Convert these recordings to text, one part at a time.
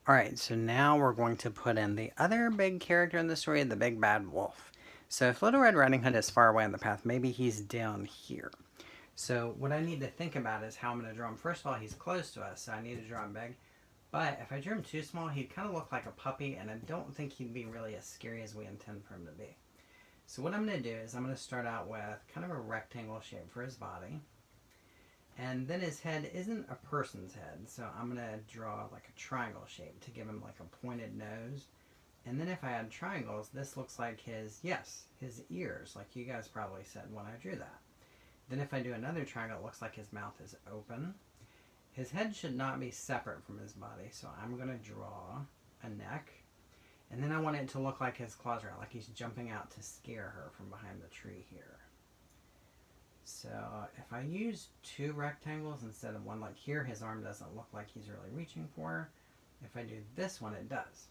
Alright, so now we're going to put in the other big character in the story, the big bad wolf. So if Little Red Riding Hood is far away on the path, maybe he's down here. So what I need to think about is how I'm going to draw him. First of all, he's close to us, so I need to draw him big. But if I drew him too small, he'd kind of look like a puppy, and I don't think he'd be really as scary as we intend for him to be. So what I'm going to do is I'm going to start out with kind of a rectangle shape for his body. And then his head isn't a person's head, so I'm going to draw like a triangle shape to give him like a pointed nose. And then if I add triangles, this looks like his ears, like you guys probably said when I drew that. Then if I do another triangle, it looks like his mouth is open. His head should not be separate from his body, so I'm going to draw a neck. And then I want it to look like his claws are out, like he's jumping out to scare her from behind the tree here. So if I use two rectangles instead of one, like here, his arm doesn't look like he's really reaching for her. If I do this one, it does.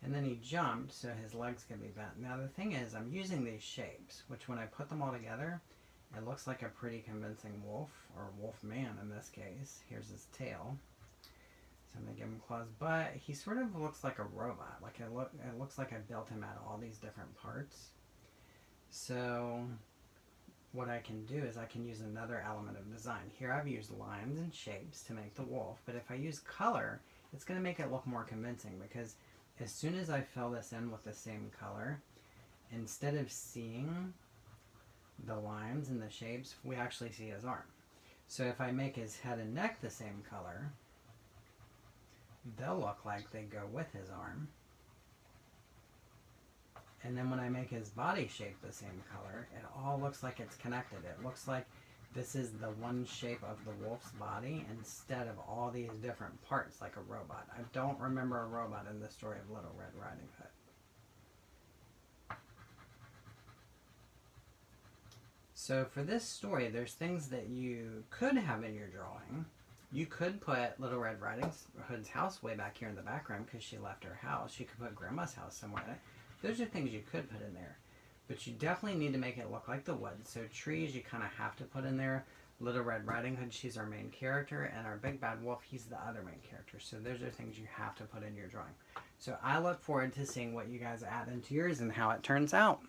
And then he jumped, so his legs can be bent. Now the thing is, I'm using these shapes, which when I put them all together, it looks like a pretty convincing wolf, or wolf man in this case. Here's his tail. So I'm going to give him claws, but he sort of looks like a robot. Like it looks like I built him out of all these different parts. So what I can do is I can use another element of design. Here I've used lines and shapes to make the wolf, but if I use color, it's going to make it look more convincing, because as soon as I fill this in with the same color, instead of seeing the lines and the shapes, we actually see his arm. So if I make his head and neck the same color, they'll look like they go with his arm. And then when I make his body shape the same color, it all looks like it's connected. It looks like this is the one shape of the wolf's body instead of all these different parts like a robot. I don't remember a robot in the story of Little Red Riding Hood. So for this story, there's things that you could have in your drawing. You could put Little Red Riding Hood's house way back here in the background because she left her house. You could put Grandma's house somewhere in it. Those are things you could put in there. But you definitely need to make it look like the woods. So trees you kind of have to put in there. Little Red Riding Hood, she's our main character. And our big bad wolf, he's the other main character. So those are things you have to put in your drawing. So I look forward to seeing what you guys add into yours and how it turns out.